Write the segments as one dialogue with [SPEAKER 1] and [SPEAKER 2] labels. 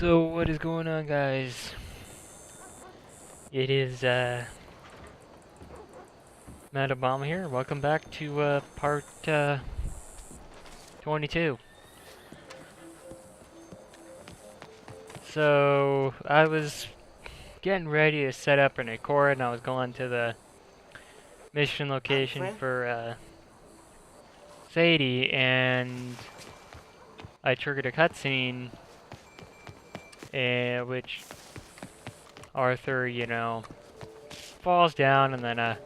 [SPEAKER 1] So what is going on, guys? It is Matt Obama here. Welcome back to part 22. So I was getting ready to set up and record, and I was going to the mission location for Sadie, and I triggered a cutscene, which Arthur, falls down, and then a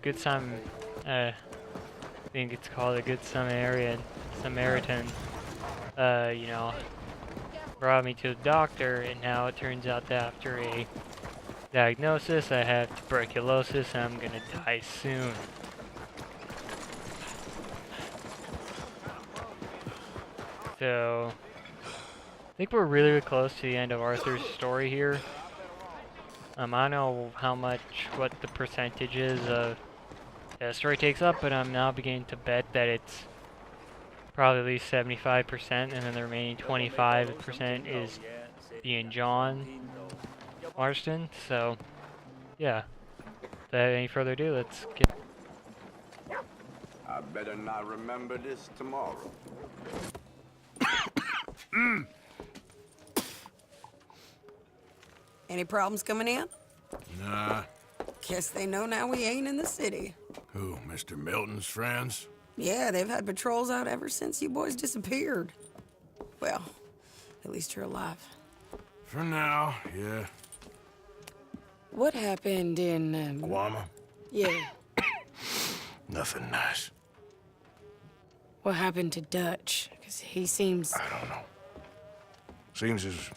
[SPEAKER 1] good I think it's called a good Samaritan, brought me to the doctor, and now it turns out that after a diagnosis, I have tuberculosis, and I'm gonna die soon. So, I think we're really close to the end of Arthur's story here. I don't know what the percentage is of the story takes up, but I'm now beginning to bet that it's probably at least 75%, and then the remaining 25% is being John Marston. So, yeah. Without any further ado, let's get.
[SPEAKER 2] I better not remember this tomorrow.
[SPEAKER 3] Any problems coming in?
[SPEAKER 4] Nah.
[SPEAKER 3] Guess they know now we ain't in the city.
[SPEAKER 4] Who, Mr. Milton's friends?
[SPEAKER 3] Yeah, they've had patrols out ever since you boys disappeared. Well, at least you're alive.
[SPEAKER 4] For now, yeah.
[SPEAKER 3] What happened in,
[SPEAKER 4] Guama?
[SPEAKER 3] Yeah.
[SPEAKER 4] Nothing nice.
[SPEAKER 3] What happened to Dutch? Because he seems...
[SPEAKER 4] I don't know. Seems as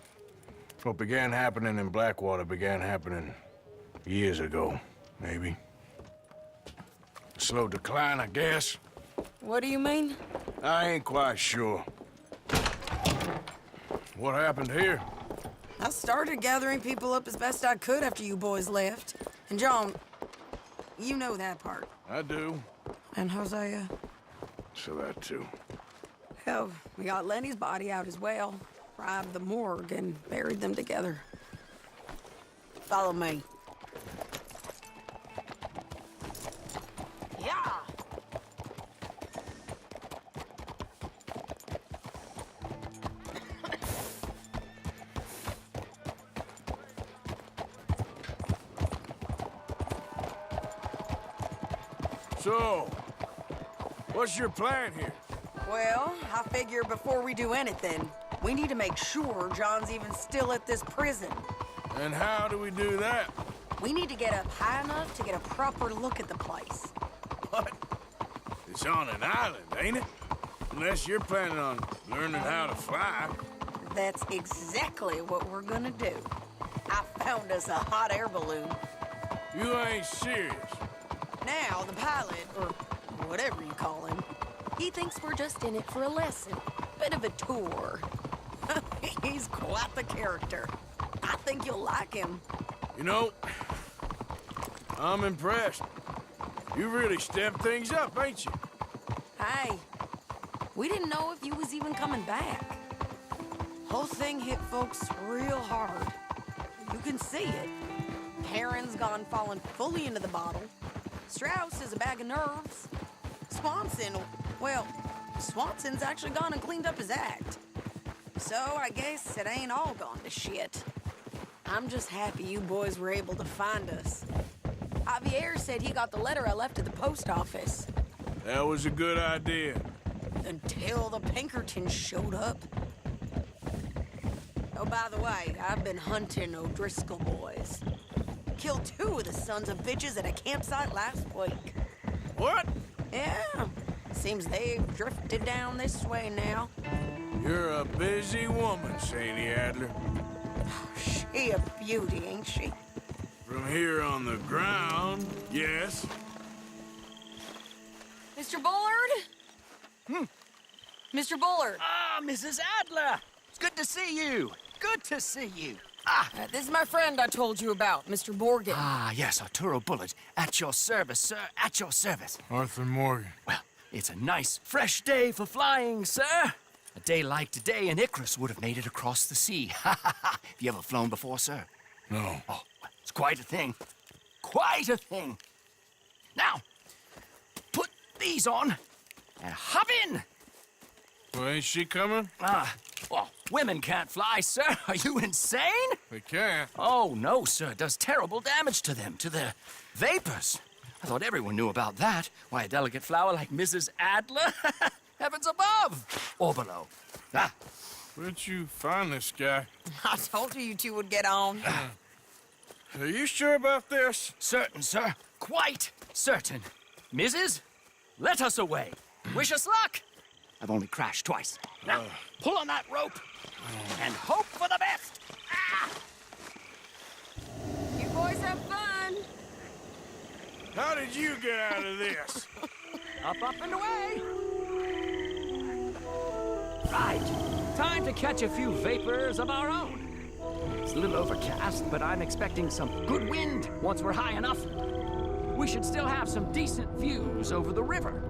[SPEAKER 4] what began happening in Blackwater began happening years ago, maybe. A slow decline, I guess.
[SPEAKER 3] What do you mean?
[SPEAKER 4] I ain't quite sure. What happened here?
[SPEAKER 3] I started gathering people up as best I could after you boys left. And John, you know that part.
[SPEAKER 4] I do.
[SPEAKER 3] And Hosea?
[SPEAKER 4] So that too.
[SPEAKER 3] Hell, we got Lenny's body out as well. Robbed the morgue and buried them together. Follow me. Yeah!
[SPEAKER 4] So, what's your plan here?
[SPEAKER 3] Well, I figure before we do anything, we need to make sure John's even still at this prison.
[SPEAKER 4] And how do we do that?
[SPEAKER 3] We need to get up high enough to get a proper look at the place.
[SPEAKER 4] What? It's on an island, ain't it? Unless you're planning on learning how to fly.
[SPEAKER 3] That's exactly what we're gonna do. I found us a hot air balloon.
[SPEAKER 4] You ain't serious.
[SPEAKER 3] Now, the pilot, or whatever you call him, he thinks we're just in it for a lesson. Bit of a tour. He's quite the character. I think you'll like him.
[SPEAKER 4] You know, I'm impressed. You really stepped things up, ain't you?
[SPEAKER 3] Hey, we didn't know if you was even coming back. Whole thing hit folks real hard. You can see it. Perrin's gone falling fully into the bottle. Strauss is a bag of nerves. Swanson's actually gone and cleaned up his act. So I guess it ain't all gone to shit. I'm just happy you boys were able to find us. Javier said he got the letter I left at the post office.
[SPEAKER 4] That was a good idea.
[SPEAKER 3] Until the Pinkertons showed up. Oh, by the way, I've been hunting O'Driscoll boys. Killed 2 of the sons of bitches at a campsite last week.
[SPEAKER 4] What?
[SPEAKER 3] Yeah, seems they've drifted down this way now.
[SPEAKER 4] You're a busy woman, Sadie Adler.
[SPEAKER 3] She a beauty, ain't she?
[SPEAKER 4] From here on the ground, yes.
[SPEAKER 3] Mr. Bullard? Mr. Bullard.
[SPEAKER 5] Ah, Mrs. Adler! It's good to see you. Good to see you.
[SPEAKER 3] This is my friend I told you about, Mr. Morgan.
[SPEAKER 5] Ah, yes, Arturo Bullard. At your service, sir. At your service.
[SPEAKER 4] Arthur Morgan.
[SPEAKER 5] Well, it's a nice, fresh day for flying, sir. A day like today, and Icarus would have made it across the sea. Have you ever flown before, sir?
[SPEAKER 4] No.
[SPEAKER 5] Oh, it's quite a thing. Quite a thing. Now, put these on and hop in.
[SPEAKER 4] Well, ain't she coming?
[SPEAKER 5] Well, women can't fly, sir. Are you insane?
[SPEAKER 4] We can't.
[SPEAKER 5] Oh, no, sir. It does terrible damage to them, to their vapors. I thought everyone knew about that. Why, a delicate flower like Mrs. Adler? Heavens above or below. Ah,
[SPEAKER 4] Where'd you find this guy?
[SPEAKER 3] I told you two would get on.
[SPEAKER 4] Are you sure about this?
[SPEAKER 5] certain, sir. Quite certain. Mrs., let us away. Wish us luck. I've only crashed twice. Now, pull on that rope and hope for the best. Ah!
[SPEAKER 3] You boys have fun.
[SPEAKER 4] How did you get out of this?
[SPEAKER 5] Up, and away. Right. Time to catch a few vapors of our own. It's a little overcast, but I'm expecting some good wind once we're high enough. We should still have some decent views over the river.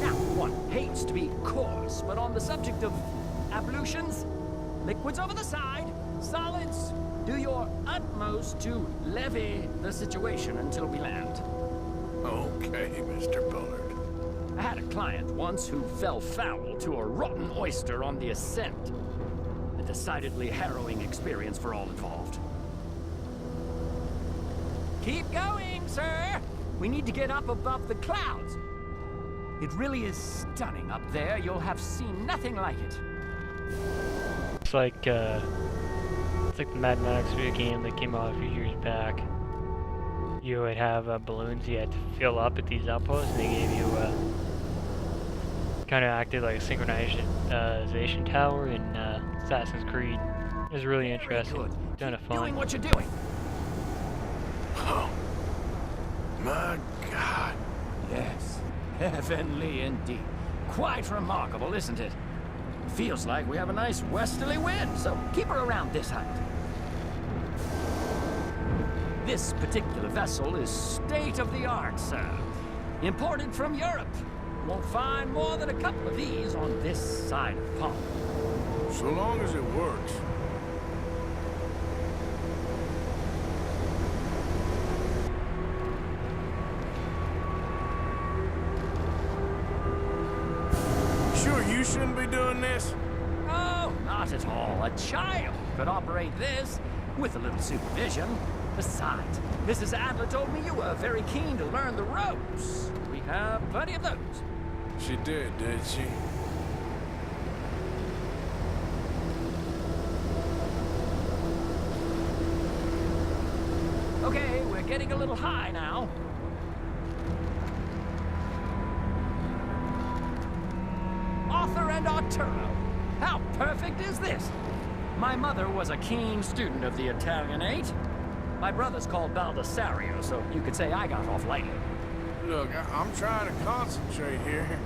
[SPEAKER 5] Now, one hates to be coarse, but on the subject of ablutions, liquids over the side, solids, do your utmost to levy the situation until we land.
[SPEAKER 4] Okay, Mr. Bullard.
[SPEAKER 5] I had a client once who fell foul to a rotten oyster on the ascent. A decidedly harrowing experience for all involved. Keep going, sir! We need to get up above the clouds. It really is stunning up there. You'll have seen nothing like it.
[SPEAKER 1] It's like the Mad Max video game that came out a few years back. You would have balloons you had to fill up at these outposts, and they gave you kind of acted like a synchronization tower in Assassin's Creed. It was really interesting.
[SPEAKER 5] Good.
[SPEAKER 1] Kind of
[SPEAKER 5] Keep
[SPEAKER 1] fun.
[SPEAKER 5] doing what you're doing.
[SPEAKER 4] Oh, my God.
[SPEAKER 5] Yes, heavenly indeed. Quite remarkable, isn't it? Feels like we have a nice westerly wind, so keep her around this height. This particular vessel is state-of-the-art, sir. Imported from Europe. Won't find more than a couple of these on this side of the pond.
[SPEAKER 4] So long as it works. Sure you shouldn't be doing this?
[SPEAKER 5] Oh, not at all. A child could operate this with a little supervision. Besides, Mrs. Adler told me you were very keen to learn the ropes. We have plenty of those.
[SPEAKER 4] She did she?
[SPEAKER 5] Okay, we're getting a little high now. Arthur and Arturo. How perfect is this? My mother was a keen student of the Italianate. My brother's called Baldessario, so you could say I got off lightly.
[SPEAKER 4] Look, I'm trying to concentrate here.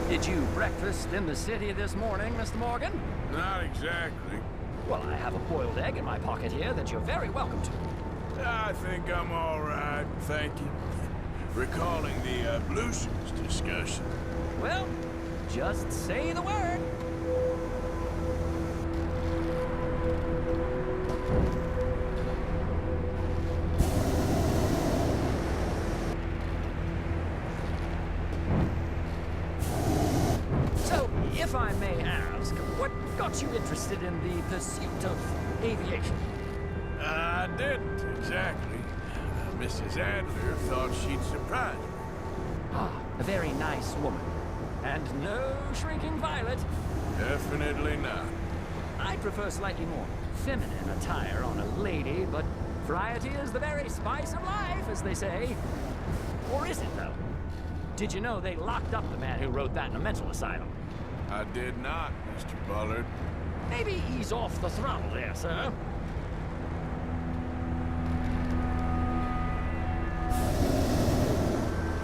[SPEAKER 5] Did you breakfast in the city this morning, Mr. Morgan?
[SPEAKER 4] Not exactly.
[SPEAKER 5] Well, I have a boiled egg in my pocket here that you're very welcome to.
[SPEAKER 4] I think I'm all right, thank you. Recalling the ablutions discussion.
[SPEAKER 5] Well, just say the word. So, if I may ask, what got you interested in the pursuit of aviation?
[SPEAKER 4] I didn't exactly. Mrs. Adler thought she'd surprise me.
[SPEAKER 5] Ah, a very nice woman. And no shrinking violet.
[SPEAKER 4] Definitely not.
[SPEAKER 5] I prefer slightly more feminine attire on a lady, but variety is the very spice of life, as they say. Or is it, though? Did you know they locked up the man who wrote that in a mental asylum?
[SPEAKER 4] I did not, Mr. Bullard.
[SPEAKER 5] Maybe ease off the throttle there, sir.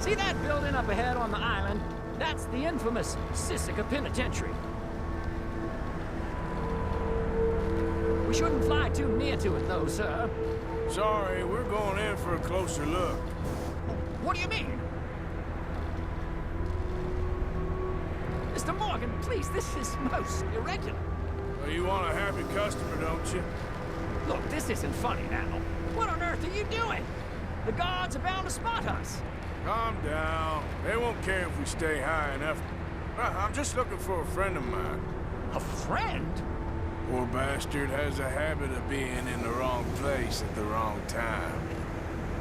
[SPEAKER 5] See that building up ahead on the island? That's the infamous Sisika Penitentiary. We shouldn't fly too near to it, though, sir.
[SPEAKER 4] Sorry, we're going in for a closer look.
[SPEAKER 5] What do you mean? Mr. Morgan, please, this is most irregular.
[SPEAKER 4] Well, you want a happy customer, don't you?
[SPEAKER 5] Look, this isn't funny now. What on earth are you doing? The guards are bound to spot us.
[SPEAKER 4] Calm down. They won't care if we stay high enough. I'm just looking for a friend of mine.
[SPEAKER 5] A friend?
[SPEAKER 4] Poor bastard has a habit of being in the wrong place at the wrong time.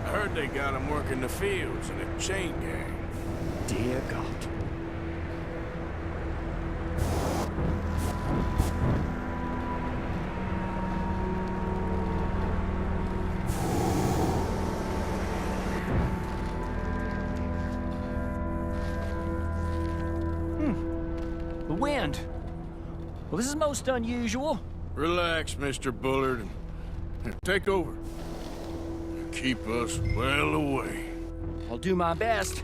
[SPEAKER 4] I heard they got him working the fields in a chain gang.
[SPEAKER 5] Dear God. The wind. Well, this is most unusual.
[SPEAKER 4] Relax, Mr. Bullard. Here, take over. Keep us well away.
[SPEAKER 5] I'll do my best.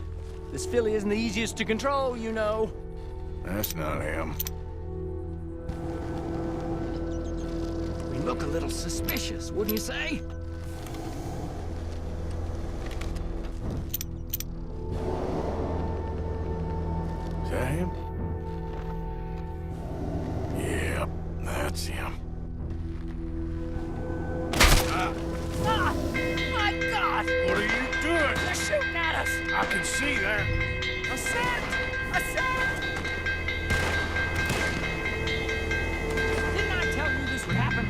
[SPEAKER 5] This filly isn't the easiest to control, you know.
[SPEAKER 4] That's not him.
[SPEAKER 5] We look a little suspicious, wouldn't you say?
[SPEAKER 4] Is that him? Yep, that's him.
[SPEAKER 5] Ah! My God!
[SPEAKER 4] What are you doing?
[SPEAKER 5] They're shooting at us!
[SPEAKER 4] I can see that.
[SPEAKER 5] A scent! A scent! Didn't I tell you this would happen?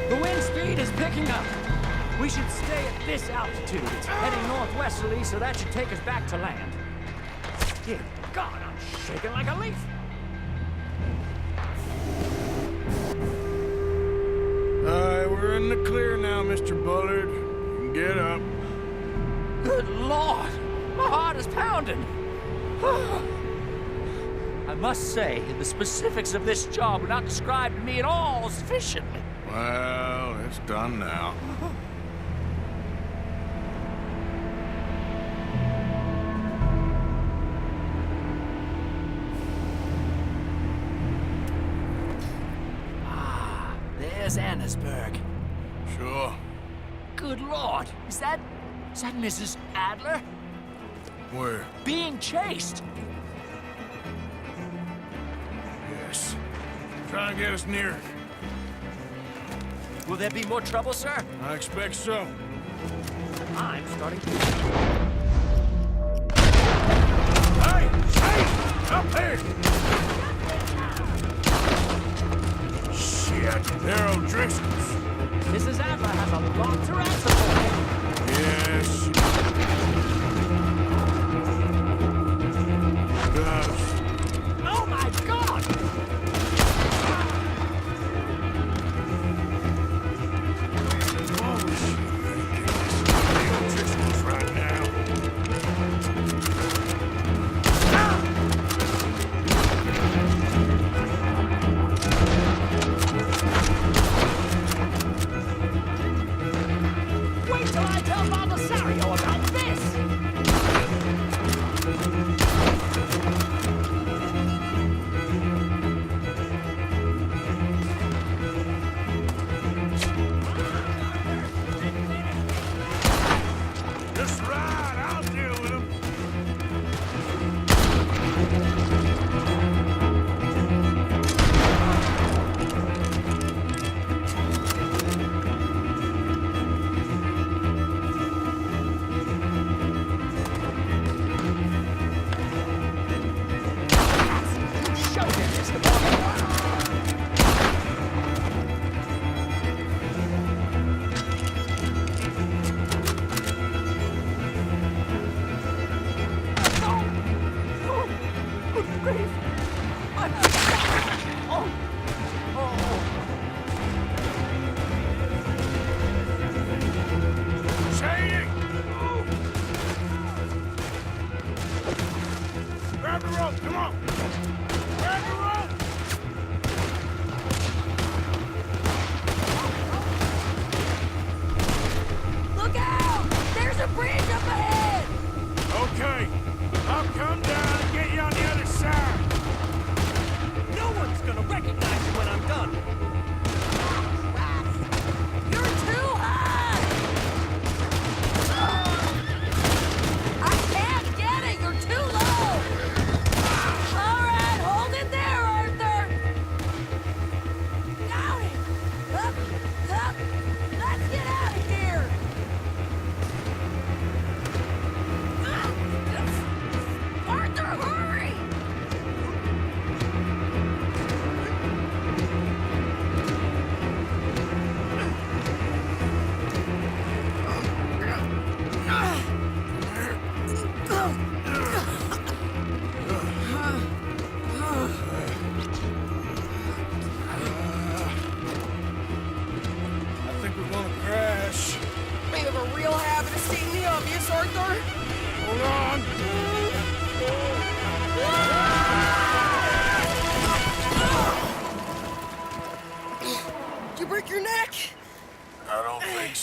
[SPEAKER 5] The wind speed is picking up. We should stay at this altitude. It's heading northwesterly, so that should take us back to land. Dear God, I'm shaking like a leaf.
[SPEAKER 4] We're in the clear now, Mr. Bullard. You can get up.
[SPEAKER 5] Good Lord! My heart is pounding. I must say, the specifics of this job were not described to me at all sufficiently.
[SPEAKER 4] Well, it's done now.
[SPEAKER 5] There's Annesburg.
[SPEAKER 4] Sure.
[SPEAKER 5] Good Lord, is that Mrs. Adler?
[SPEAKER 4] Where?
[SPEAKER 5] Being chased.
[SPEAKER 4] Yes. Try and get us near.
[SPEAKER 5] Will there be more trouble, sir?
[SPEAKER 4] I expect so.
[SPEAKER 5] I'm starting to...
[SPEAKER 4] Hey! Hey! Up here! Shit, they're O'Driscoll's.
[SPEAKER 5] Mrs. Adler has a lot to answer for.
[SPEAKER 4] Yes. Does.
[SPEAKER 5] Oh my God!
[SPEAKER 4] What was she thinking? The O'Driscolls right now.
[SPEAKER 5] Wait till I tell Baldasario about this!
[SPEAKER 4] Just ride, I'll deal with him.
[SPEAKER 5] Show him, Mr. Morgan! Oh, good grief! Oh! Oh!
[SPEAKER 4] Shady! Grab the rope, come on! Grab the rope!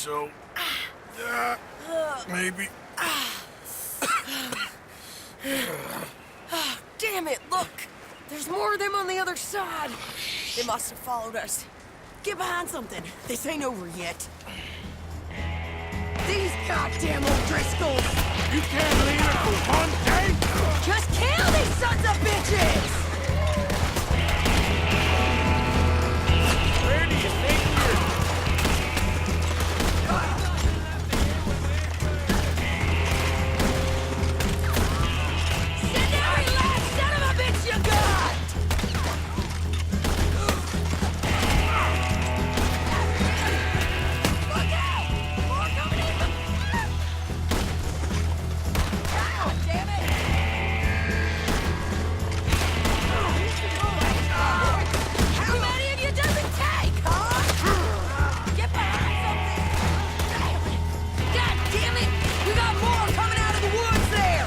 [SPEAKER 4] so. Maybe.
[SPEAKER 3] Damn it, look! There's more of them on the other side. They must have followed us. Get behind something. This ain't over yet. These goddamn O'Driscolls!
[SPEAKER 4] You can't leave it for one day?
[SPEAKER 3] Just kill these sons of bitches!
[SPEAKER 5] Where do you think you're...
[SPEAKER 3] Send every last son of a bitch you got! Look out! More coming in! God damn it! How many of you does it take, huh? Get behind something! God damn it! We got more coming out of the woods there!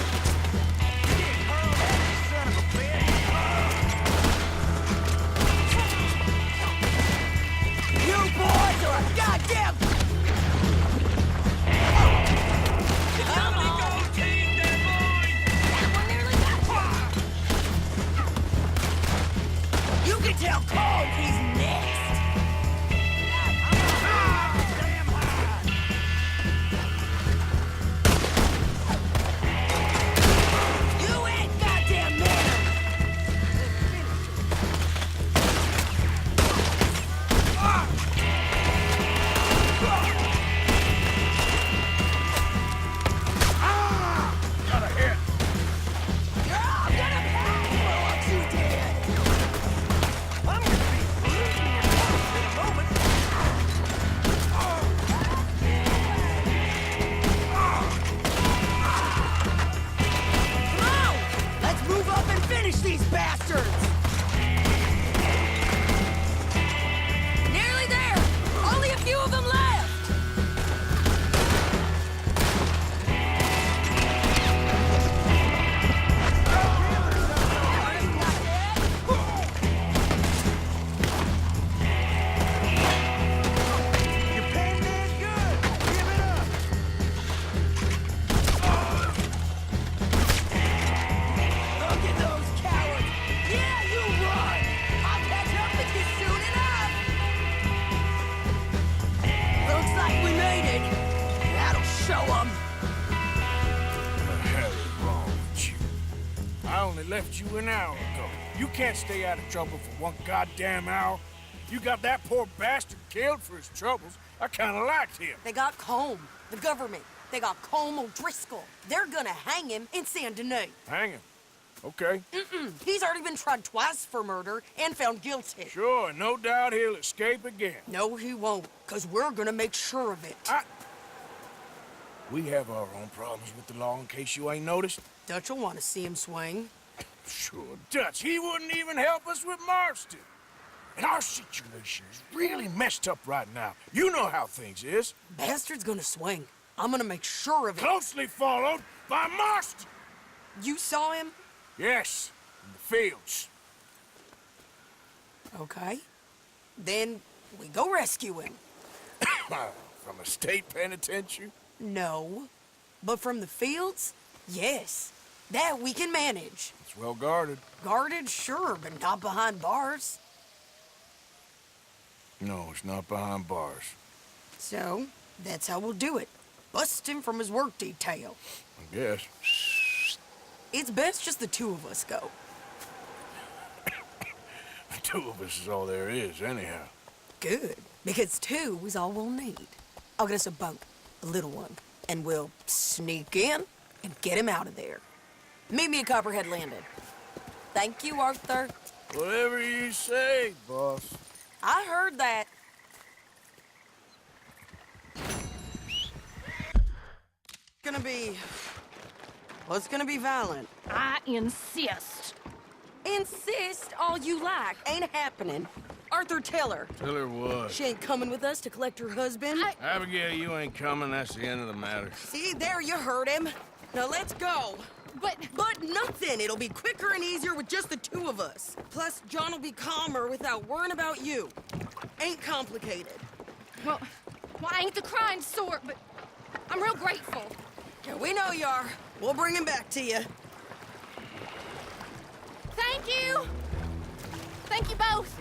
[SPEAKER 3] You boys are a goddamn... Come on! That one nearly got you! You can tell Cole he's next! You ain't goddamn man!
[SPEAKER 4] Got a hit.
[SPEAKER 3] You're all gonna pay for what you did!
[SPEAKER 5] I'm gonna be losing your voice in a moment.
[SPEAKER 3] Come on! Let's move up and finish these bastards! Nearly there! Only a few of them left!
[SPEAKER 5] You're paying man good. Give it up.
[SPEAKER 3] Look at those cowards! Yeah, you run! I'll catch up with you soon enough! Looks like we made it. That'll show them.
[SPEAKER 4] What the hell is wrong with you? I only left you an hour ago. You can't stay out of trouble for one goddamn hour. You got that poor bastard killed for his troubles. I kinda liked him.
[SPEAKER 3] They got Combe, the government. They got Combe O'Driscoll. They're gonna hang him in Saint Denis.
[SPEAKER 4] Hang him. Okay.
[SPEAKER 3] He's already been tried twice for murder and found guilty.
[SPEAKER 4] Sure, no doubt he'll escape again.
[SPEAKER 3] No, he won't, because we're gonna make sure of it.
[SPEAKER 4] We have our own problems with the law in case you ain't noticed.
[SPEAKER 3] Dutch will want to see him swing.
[SPEAKER 4] Sure, Dutch, he wouldn't even help us with Marston. And our situation is really messed up right now. You know how things is.
[SPEAKER 3] Bastard's gonna swing. I'm gonna make sure of it.
[SPEAKER 4] Closely followed by Marston.
[SPEAKER 3] You saw him?
[SPEAKER 4] Yes, in the fields.
[SPEAKER 3] Okay. Then we go rescue him.
[SPEAKER 4] From a state penitentiary?
[SPEAKER 3] No. But from the fields? Yes. That we can manage.
[SPEAKER 4] It's well guarded.
[SPEAKER 3] Guarded, sure, but not behind bars.
[SPEAKER 4] No, it's not behind bars.
[SPEAKER 3] So, that's how we'll do it. Bust him from his work detail.
[SPEAKER 4] I guess.
[SPEAKER 3] It's best just the two of us go.
[SPEAKER 4] The two of us is all there is, anyhow.
[SPEAKER 3] Good, because two is all we'll need. I'll get us a boat, a little one, and we'll sneak in and get him out of there. Meet me at Copperhead Landing. Thank you, Arthur.
[SPEAKER 4] Whatever you say, boss.
[SPEAKER 3] I heard that. It's gonna be violent.
[SPEAKER 6] I insist.
[SPEAKER 3] Insist all you like. Ain't happening. Arthur, tell her.
[SPEAKER 4] Tell her what?
[SPEAKER 3] She ain't coming with us to collect her husband.
[SPEAKER 4] Abigail, you ain't coming. That's the end of the matter.
[SPEAKER 3] See, there you heard him. Now let's go.
[SPEAKER 6] But
[SPEAKER 3] Nothing. It'll be quicker and easier with just the two of us. Plus, John will be calmer without worrying about you. Ain't complicated.
[SPEAKER 6] well, Well, I ain't the crying sort, but I'm real grateful.
[SPEAKER 3] Yeah, we know you are. We'll bring him back to you.
[SPEAKER 6] Thank you! Thank you both.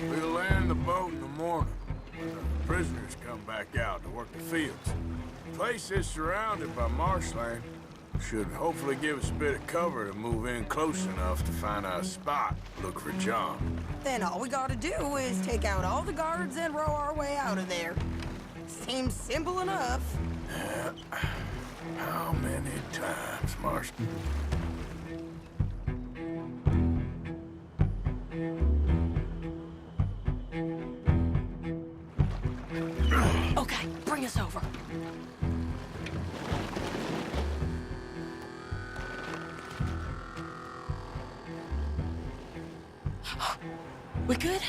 [SPEAKER 4] We'll land the boat in the morning. The prisoners come back out to work the fields. The place is surrounded by marshland. Should hopefully give us a bit of cover to move in close enough to find out a spot. Look for John.
[SPEAKER 3] Then all we gotta do is take out all the guards and row our way out of there. Seems simple enough.
[SPEAKER 4] How many times, Marston?
[SPEAKER 3] Okay, bring us over. We good?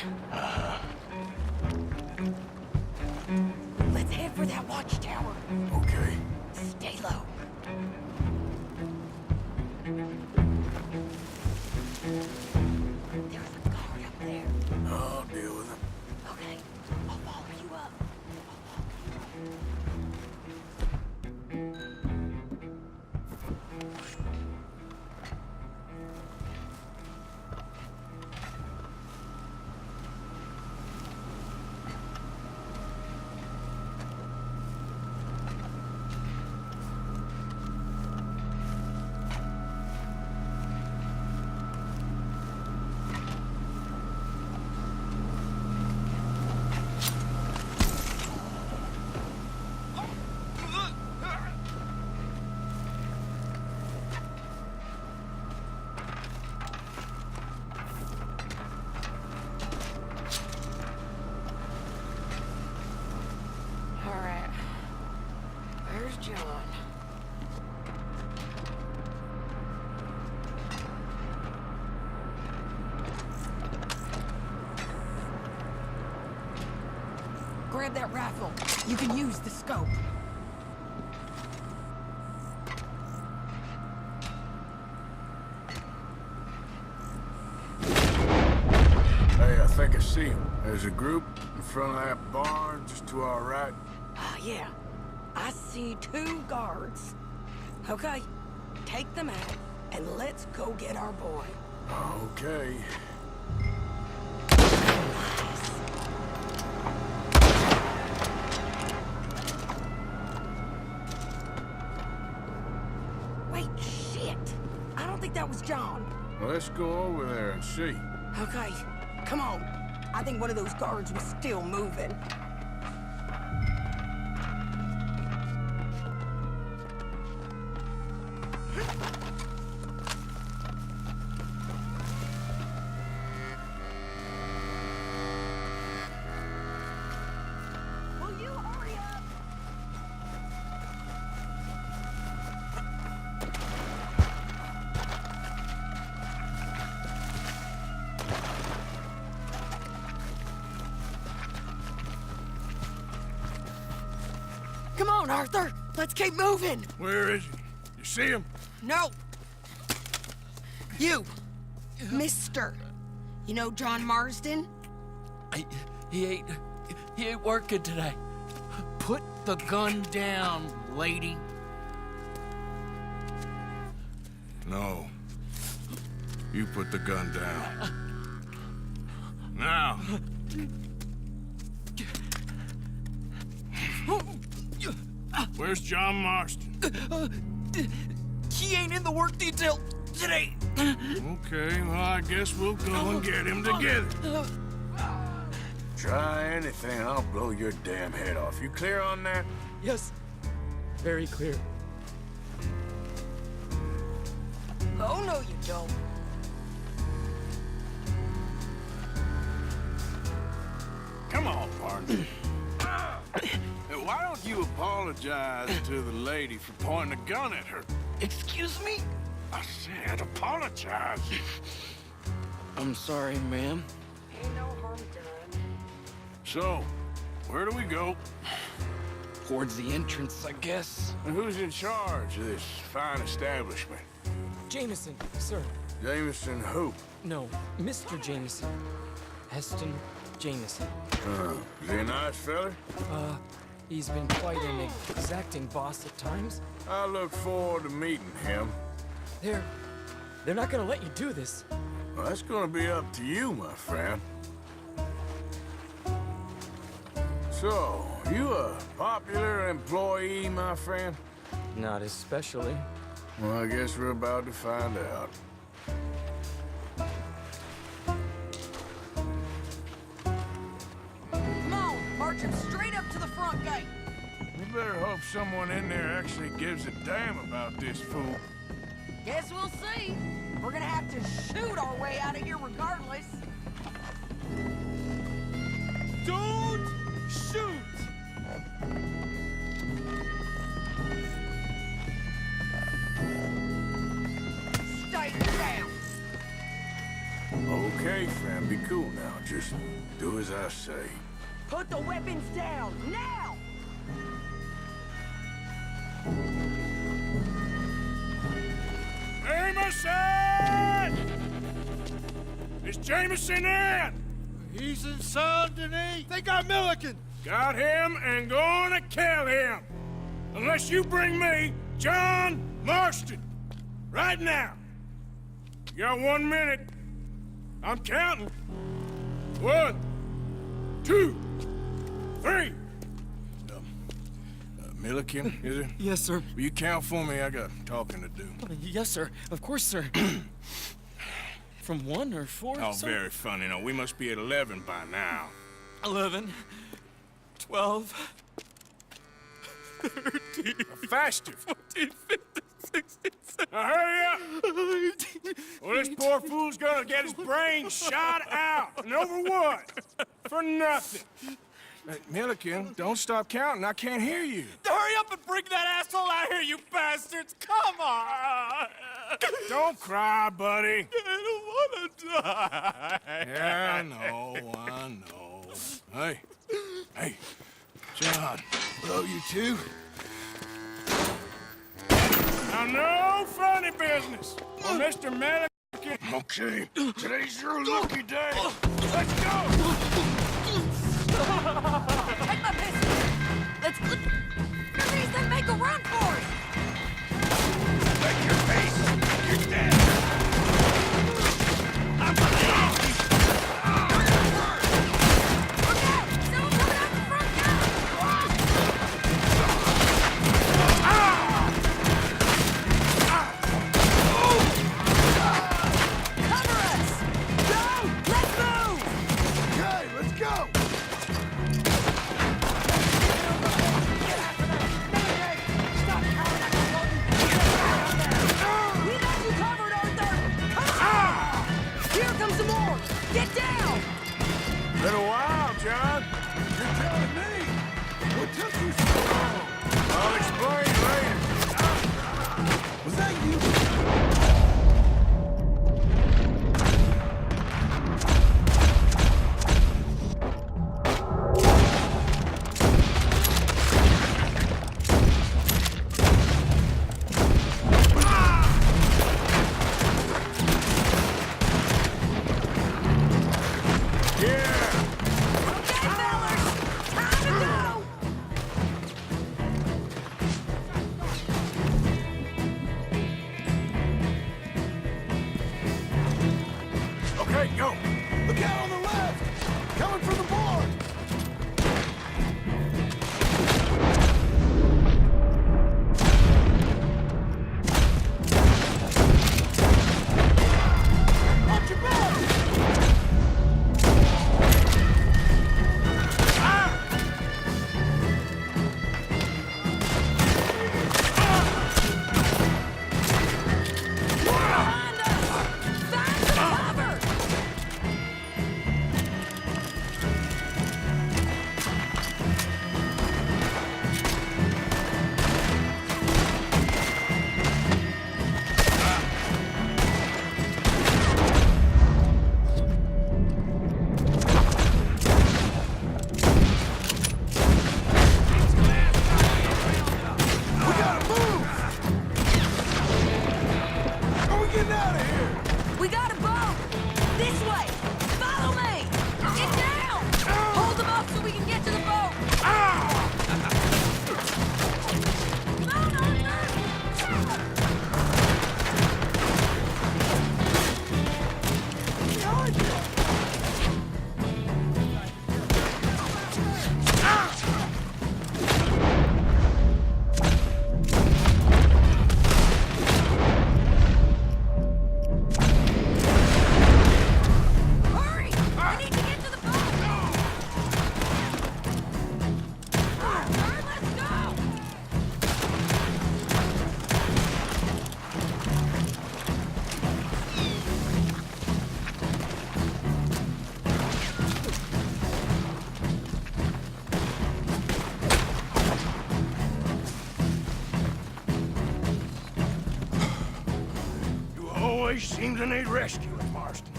[SPEAKER 3] Let's head for that watchtower.
[SPEAKER 4] Okay.
[SPEAKER 3] Stay low. There's a guard up there.
[SPEAKER 4] I'll deal with him.
[SPEAKER 3] Okay, I'll follow you up. All right. Where's John? Grab that rifle. You can use the scope.
[SPEAKER 4] Hey, I think I see him. There's a group in front of that barn just to our right.
[SPEAKER 3] Ah, yeah. I see 2 guards. Okay, take them out, and let's go get our boy.
[SPEAKER 4] Okay.
[SPEAKER 3] Wait, shit! I don't think that was John.
[SPEAKER 4] Well, let's go over there and see.
[SPEAKER 3] Okay, come on. I think one of those guards was still moving. Will you hurry up? Come on, Arthur. Let's keep moving.
[SPEAKER 4] Where is he? You see him?
[SPEAKER 3] No. You, Mister. You know John Marsden?
[SPEAKER 7] He ain't working today.
[SPEAKER 8] Put the gun down, lady.
[SPEAKER 4] No. You put the gun down. Now. Where's John Marston?
[SPEAKER 8] He ain't in the work detail today.
[SPEAKER 4] Okay, well, I guess we'll go and get him together. Try anything, I'll blow your damn head off. You clear on that?
[SPEAKER 5] Yes. Very clear.
[SPEAKER 3] Oh, no, you don't.
[SPEAKER 4] Come on, partner. Hey, why don't you apologize to the lady for pointing a gun at her?
[SPEAKER 8] Excuse me?
[SPEAKER 4] I said apologize.
[SPEAKER 8] I'm sorry, ma'am.
[SPEAKER 3] Ain't no harm done.
[SPEAKER 4] So, where do we go?
[SPEAKER 8] Towards the entrance, I guess.
[SPEAKER 4] And who's in charge of this fine establishment?
[SPEAKER 5] Jameson, sir.
[SPEAKER 4] Jameson who?
[SPEAKER 5] No, Mr. Jameson.
[SPEAKER 9] Heston Jameson.
[SPEAKER 4] Is he a nice fella?
[SPEAKER 9] He's been quite an exacting boss at times.
[SPEAKER 4] I look forward to meeting him.
[SPEAKER 9] They're not gonna let you do this.
[SPEAKER 4] Well, that's gonna be up to you, my friend. So, you a popular employee, my friend?
[SPEAKER 9] Not especially.
[SPEAKER 4] Well, I guess we're about to find out.
[SPEAKER 3] Come on, march him straight up to the front gate.
[SPEAKER 4] We better hope someone in there actually gives a damn about this fool.
[SPEAKER 3] Guess we'll see. We're gonna have to shoot our way out of here regardless.
[SPEAKER 8] Don't shoot!
[SPEAKER 3] Stay down.
[SPEAKER 4] Okay, friend, be cool now. Just do as I say.
[SPEAKER 3] Put the weapons down, now!
[SPEAKER 4] Jameson! Is Jameson in?
[SPEAKER 8] He's in Saint-Denis. They got Milliken.
[SPEAKER 4] Got him and gonna kill him. Unless you bring me John Marston. Right now. You got 1 minute. I'm counting. 1, 2, 3. Milliken, is it?
[SPEAKER 9] Yes, sir.
[SPEAKER 4] Will you count for me? I got talking to do.
[SPEAKER 9] Yes, sir. Of course, sir. From 1 or 4,
[SPEAKER 4] Oh,
[SPEAKER 9] sir?
[SPEAKER 4] very funny. No, we must be at 11 by now.
[SPEAKER 9] 11, 12, 13,
[SPEAKER 4] Faster.
[SPEAKER 9] 14, 15, 16, 17.
[SPEAKER 4] Now hurry up! Well, this poor fool's gonna get his brains shot out. And over what? For nothing. Milliken, don't stop counting. I can't hear you.
[SPEAKER 8] Hurry up and bring that asshole out here, you bastards! Come on!
[SPEAKER 4] Don't cry, buddy.
[SPEAKER 8] I don't want to die.
[SPEAKER 4] Yeah, I know. Hey, John. Hello, you two. Now, no funny business. For Mr. Milliken. Okay, today's your lucky day. Let's go.
[SPEAKER 3] Take my pistol! Let's look at these and make a run for it!
[SPEAKER 4] Take your face. You're dead.
[SPEAKER 3] Look out! Someone coming out the front gate! Cover us! Go! Let's move!
[SPEAKER 4] Okay, let's go.
[SPEAKER 3] We got you covered, Arthur! Come on! Here comes some more! Get down!
[SPEAKER 4] Been a while, John. You're telling me. What took you so long? I'll explain later. Was that you?
[SPEAKER 3] Okay, fellas! Time to go!
[SPEAKER 4] Okay, go. Look out on the left. Coming from the board. Watch your back.
[SPEAKER 3] Behind us! Find some cover!
[SPEAKER 4] We gotta move. Are we getting out of here?
[SPEAKER 3] We got a boat! This way! Follow me!
[SPEAKER 4] place seems to need rescuing, Marston.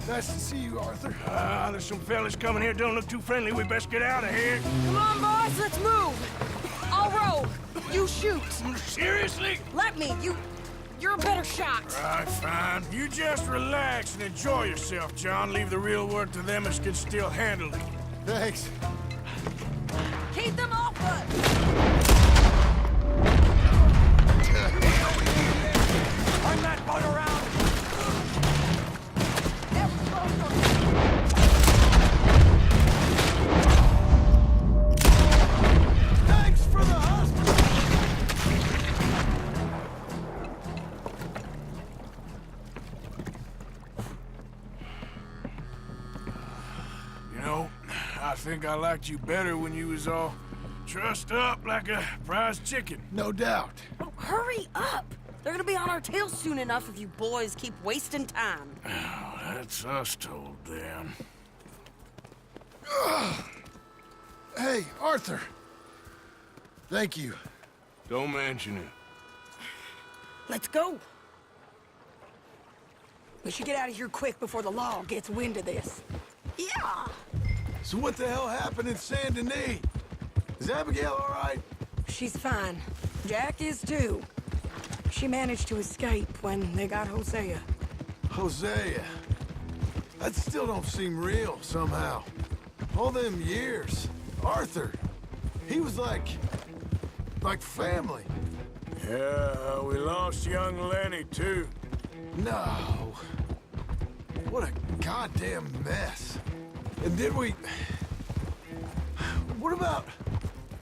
[SPEAKER 10] Nice to see you, Arthur.
[SPEAKER 4] There's some fellas coming here. Don't look too friendly. We best get out of here.
[SPEAKER 3] Come on, boys, let's move. I'll row. You shoot.
[SPEAKER 4] Seriously?
[SPEAKER 3] Let me. You're a better shot.
[SPEAKER 4] Right, fine. You just relax and enjoy yourself, John. Leave the real work to them as can still handle it.
[SPEAKER 10] Thanks.
[SPEAKER 3] Keep them off us.
[SPEAKER 5] Turn that boat around!
[SPEAKER 10] Thanks for the hospital.
[SPEAKER 4] You know, I think I liked you better when you was all trussed up like a prize chicken.
[SPEAKER 10] No doubt.
[SPEAKER 3] Oh, hurry up. They're gonna be on our tails soon enough if you boys keep wasting time.
[SPEAKER 4] Oh, that's us told them.
[SPEAKER 10] Hey, Arthur. Thank you.
[SPEAKER 4] Don't mention it.
[SPEAKER 3] Let's go. We should get out of here quick before the law gets wind of this. Yeah.
[SPEAKER 10] So what the hell happened in Saint Denis? Is Abigail all right?
[SPEAKER 3] She's fine. Jack is too. She managed to escape when they got Hosea.
[SPEAKER 10] Hosea. That still don't seem real, somehow. All them years. Arthur. He was like family.
[SPEAKER 4] Yeah, we lost young Lenny, too.
[SPEAKER 10] No. What a goddamn mess. And did we... What about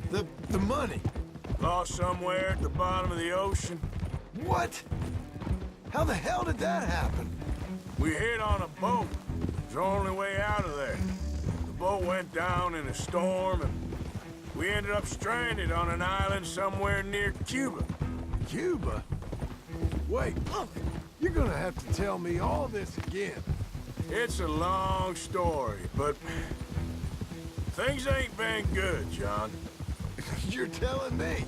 [SPEAKER 10] the money?
[SPEAKER 4] Lost somewhere at the bottom of the ocean.
[SPEAKER 10] What? How the hell did that happen?
[SPEAKER 4] We hit on a boat. It was the only way out of there. The boat went down in a storm, and we ended up stranded on an island somewhere near Cuba.
[SPEAKER 10] Cuba? Wait, you're gonna have to tell me all this again.
[SPEAKER 4] It's a long story, but things ain't been good, John.
[SPEAKER 10] You're telling me?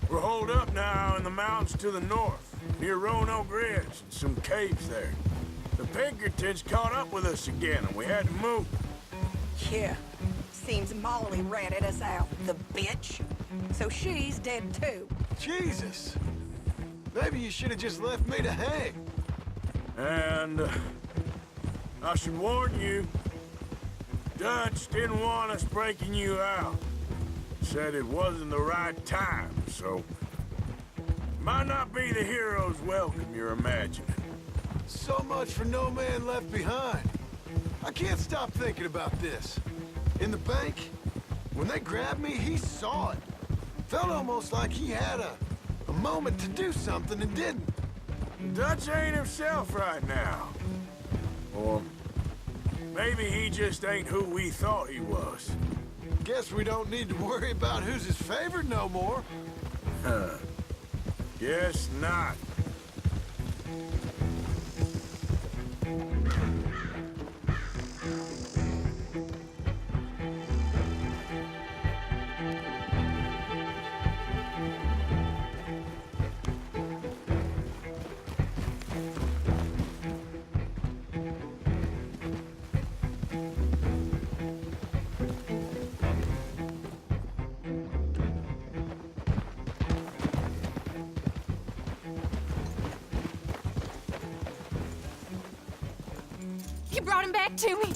[SPEAKER 4] We're holed up now in the mountains to the north, near Roanoke Ridge and some caves there. The Pinkertons caught up with us again, and we had to move.
[SPEAKER 3] Yeah. Seems Molly ratted us out, the bitch. So she's dead too.
[SPEAKER 10] Jesus. Maybe you should have just left me to hang.
[SPEAKER 4] And I should warn you, Dutch didn't want us breaking you out. Said it wasn't the right time, so might not be the hero's welcome you're imagining.
[SPEAKER 10] So much for no man left behind. I can't stop thinking about this. In the bank, when they grabbed me, he saw it. Felt almost like he had a moment to do something and didn't.
[SPEAKER 4] Dutch ain't himself right now. Or maybe he just ain't who we thought he was.
[SPEAKER 10] Guess we don't need to worry about who's his favorite no more.
[SPEAKER 4] Guess not.
[SPEAKER 6] You brought him back to me.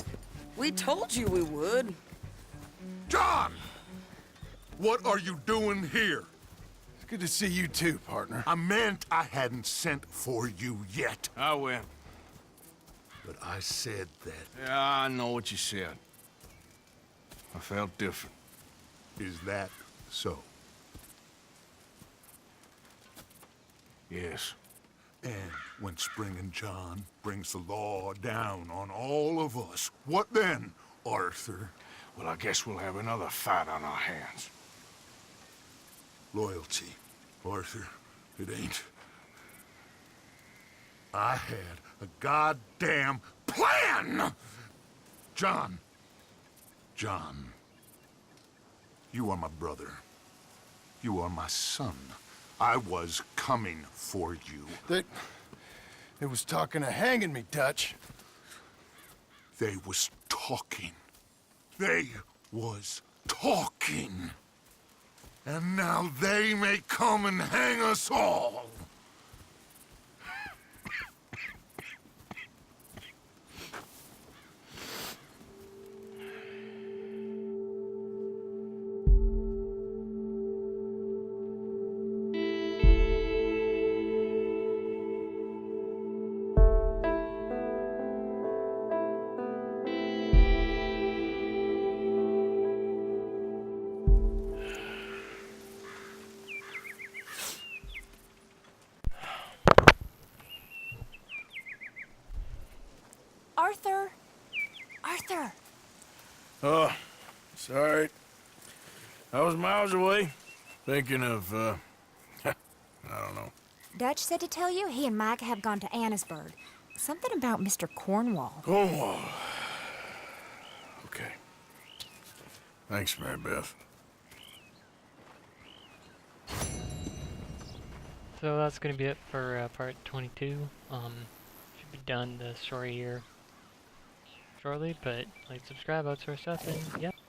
[SPEAKER 3] We told you we would.
[SPEAKER 11] John! What are you doing here?
[SPEAKER 10] It's good to see you too, partner.
[SPEAKER 11] I meant I hadn't sent for you yet.
[SPEAKER 4] I went.
[SPEAKER 11] But I said that.
[SPEAKER 4] Yeah, I know what you said. I felt different.
[SPEAKER 11] Is that so?
[SPEAKER 4] Yes.
[SPEAKER 11] And when Spring and John brings the law down on all of us, what then, Arthur?
[SPEAKER 4] Well, I guess we'll have another fight on our hands.
[SPEAKER 11] Loyalty, Arthur, it ain't. I had a goddamn plan! John, you are my brother. You are my son. I was coming for you.
[SPEAKER 10] They was talking of hanging me, Dutch.
[SPEAKER 11] They was talking. They was talking. And now they may come and hang us all.
[SPEAKER 6] Arthur! Arthur!
[SPEAKER 4] Oh, sorry. I was miles away, thinking of, I don't know.
[SPEAKER 12] Dutch said to tell you he and Mike have gone to Annisburg. Something about Mr. Cornwall.
[SPEAKER 4] Cornwall. Okay. Thanks, Mary Beth.
[SPEAKER 1] So that's gonna be it for part 22. Should be done the story here shortly, but like, subscribe, that sort of stuff, and yeah.